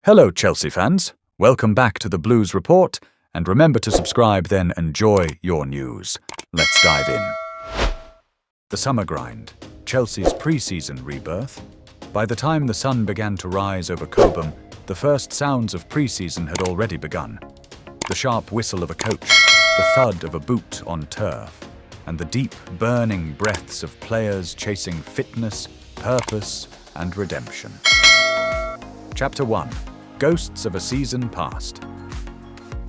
Hello, Chelsea fans. Welcome back to the Blues Report, and remember to subscribe, then enjoy your news. Let's dive in. The summer grind, Chelsea's pre-season rebirth. By the time the sun began to rise over Cobham, the first sounds of pre-season had already begun. The sharp whistle of a coach, the thud of a boot on turf, and the deep, burning breaths of players chasing fitness, purpose, and redemption. Chapter 1. Ghosts of a Season Past.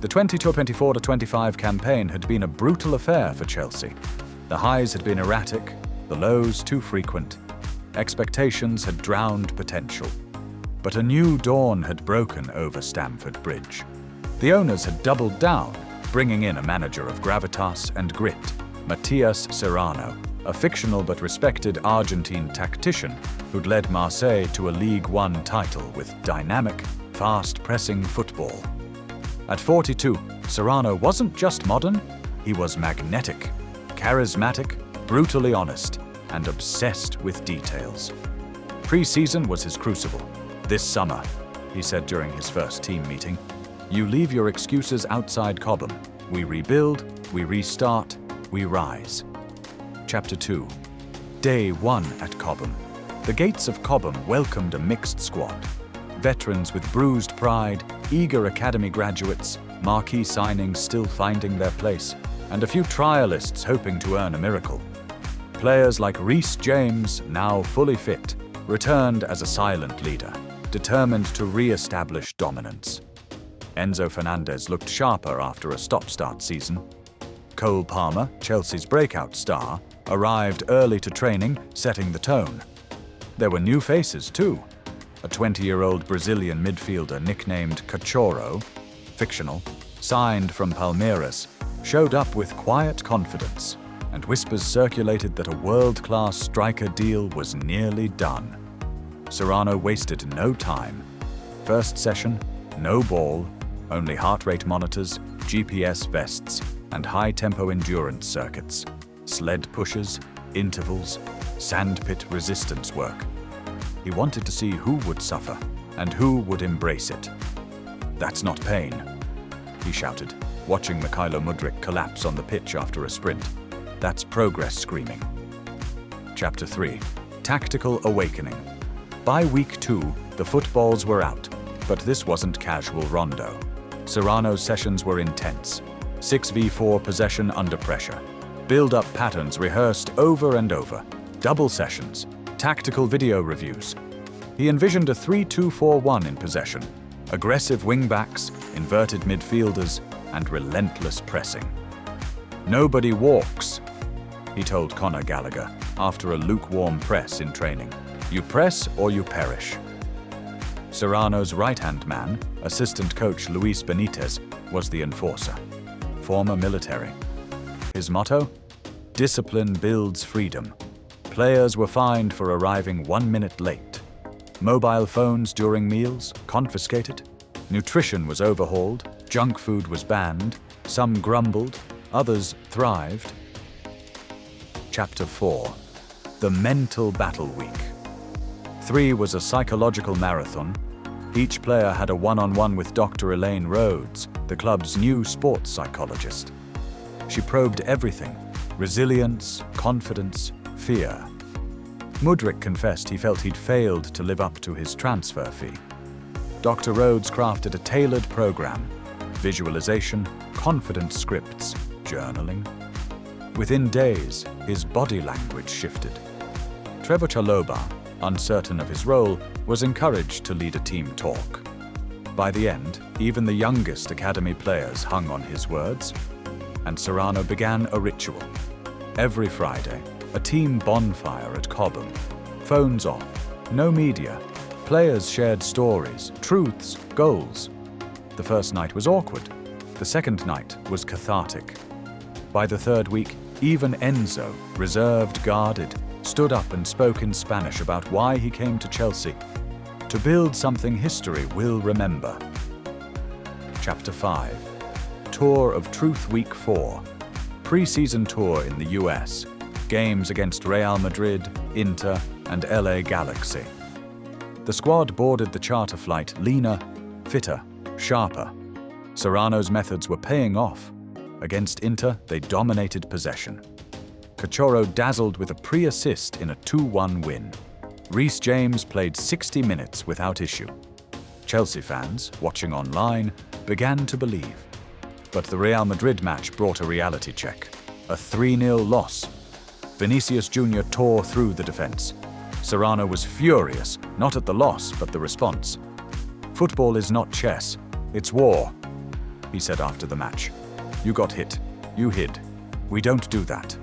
The 2024-25 campaign had been a brutal affair for Chelsea. The highs had been erratic, the lows too frequent. Expectations had drowned potential. But a new dawn had broken over Stamford Bridge. The owners had doubled down, bringing in a manager of gravitas and grit, Matias Serrano, a fictional but respected Argentine tactician who'd led Marseille to a League One title with dynamic, fast-pressing football. At 42, Serrano wasn't just modern, he was magnetic, charismatic, brutally honest, and obsessed with details. Pre-season was his crucible. This summer, he said during his first team meeting, you leave your excuses outside Cobham. We rebuild, we restart, we rise. Chapter 2. Day 1 at Cobham. The gates of Cobham welcomed a mixed squad. Veterans with bruised pride, eager academy graduates, marquee signings still finding their place, and a few trialists hoping to earn a miracle. Players like Reece James, now fully fit, returned as a silent leader, determined to re-establish dominance. Enzo Fernandez looked sharper after a stop-start season. Cole Palmer, Chelsea's breakout star, arrived early to training, setting the tone. There were new faces too. A 20-year-old Brazilian midfielder nicknamed Cachorro, fictional, signed from Palmeiras, showed up with quiet confidence, and whispers circulated that a world-class striker deal was nearly done. Serrano wasted no time. First session, no ball, only heart rate monitors, GPS vests, and high-tempo endurance circuits, sled pushes, intervals, sandpit resistance work. He wanted to see who would suffer and who would embrace it. That's not pain, he shouted, watching Mykhailo Mudryk collapse on the pitch after a sprint. That's progress screaming. Chapter 3. Tactical Awakening. By week 2, the footballs were out, but this wasn't casual rondo. Serrano's sessions were intense. 6v4 possession under pressure. Build-up patterns rehearsed over and over. Double sessions. Tactical video reviews. He envisioned a 3-2-4-1 in possession. Aggressive wingbacks, inverted midfielders, and relentless pressing. Nobody walks, he told Conor Gallagher after a lukewarm press in training. You press or you perish. Serrano's right-hand man, assistant coach Luis Benitez, was the enforcer. Former military. His motto? Discipline builds freedom. Players were fined for arriving 1 minute late. Mobile phones during meals confiscated. Nutrition was overhauled. Junk food was banned. Some grumbled, others thrived. Chapter 4. The Mental Battle Week. 3 was a psychological marathon. Each player had a one-on-one with Dr. Elaine Rhodes, the club's new sports psychologist. She probed everything: resilience, confidence, fear. Mudryk confessed he felt he'd failed to live up to his transfer fee. Dr. Rhodes crafted a tailored program: visualization, confidence scripts, journaling. Within days, his body language shifted. Trevoh Chalobah, uncertain of his role, was encouraged to lead a team talk. By the end, even the youngest academy players hung on his words, and Serrano began a ritual. Every Friday, a team bonfire at Cobham. Phones off, no media. Players shared stories, truths, goals. The first night was awkward. The second night was cathartic. By the third week, even Enzo, reserved, guarded, stood up and spoke in Spanish about why he came to Chelsea. To build something history will remember. Chapter 5. Tour of Truth Week 4. Pre-season tour in the US. Games against Real Madrid, Inter, and LA Galaxy. The squad boarded the charter flight Lena fitter, sharper. Serrano's methods were paying off. Against Inter, they dominated possession. Cachorro dazzled with a pre-assist in a 2-1 win. Reece James played 60 minutes without issue. Chelsea fans, watching online, began to believe. But the Real Madrid match brought a reality check. A 3-0 loss. Vinicius Jr. tore through the defense. Serrano was furious, not at the loss, but the response. "Football is not chess, it's war," he said after the match. "You got hit. You hid. We don't do that."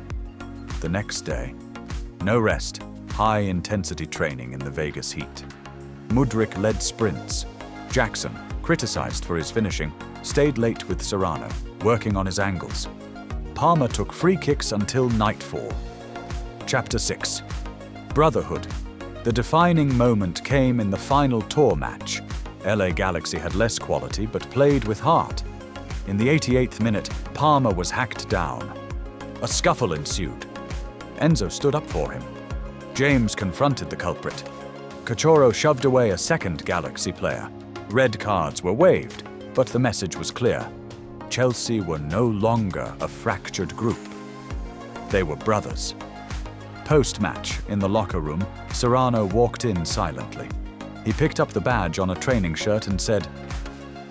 The next day, no rest, high-intensity training in the Vegas heat. Mudryk led sprints. Jackson, criticized for his finishing, stayed late with Serrano, working on his angles. Palmer took free kicks until nightfall. Chapter 6. Brotherhood. The defining moment came in the final tour match. LA Galaxy had less quality but played with heart. In the 88th minute, Palmer was hacked down. A scuffle ensued. Enzo stood up for him. James confronted the culprit. Cachorro shoved away a second Galaxy player. Red cards were waved, but the message was clear. Chelsea were no longer a fractured group. They were brothers. Post-match, in the locker room, Serrano walked in silently. He picked up the badge on a training shirt and said,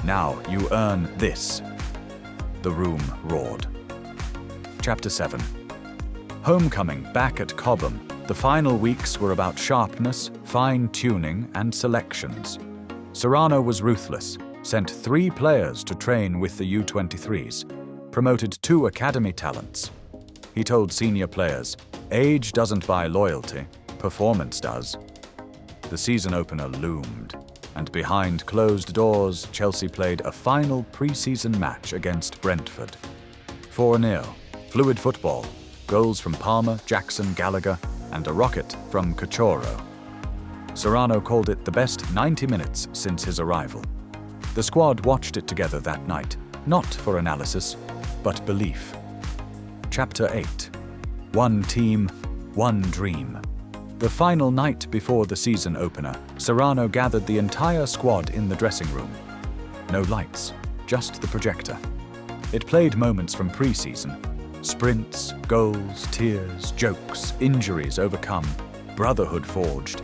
"Now you earn this." The room roared. Chapter 7. Homecoming back at Cobham. The final weeks were about sharpness, fine-tuning, and selections. Serrano was ruthless, sent 3 players to train with the U23s, promoted 2 academy talents. He told senior players, "Age doesn't buy loyalty, performance does." The season opener loomed, and behind closed doors, Chelsea played a final pre-season match against Brentford. 4-0, fluid football, goals from Palmer, Jackson, Gallagher, and a rocket from Cachorro. Serrano called it the best 90 minutes since his arrival. The squad watched it together that night, not for analysis, but belief. Chapter 8. One team, one dream. The final night before the season opener, Serrano gathered the entire squad in the dressing room. No lights, just the projector. It played moments from pre-season. Sprints, goals, tears, jokes, injuries overcome, brotherhood forged.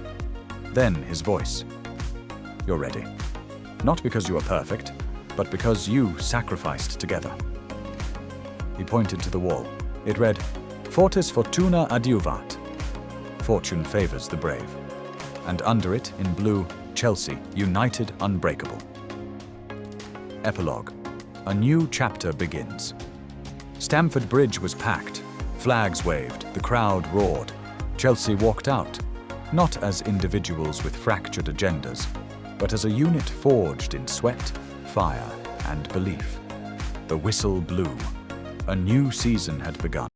Then his voice. "You're ready. Not because you are perfect, but because you sacrificed together." He pointed to the wall. It read, "Fortis Fortuna adiuvat." Fortune favors the brave. And under it, in blue, Chelsea, united, unbreakable. Epilogue. A new chapter begins. Stamford Bridge was packed. Flags waved, the crowd roared. Chelsea walked out, not as individuals with fractured agendas, but as a unit forged in sweat, fire, and belief. The whistle blew. A new season had begun.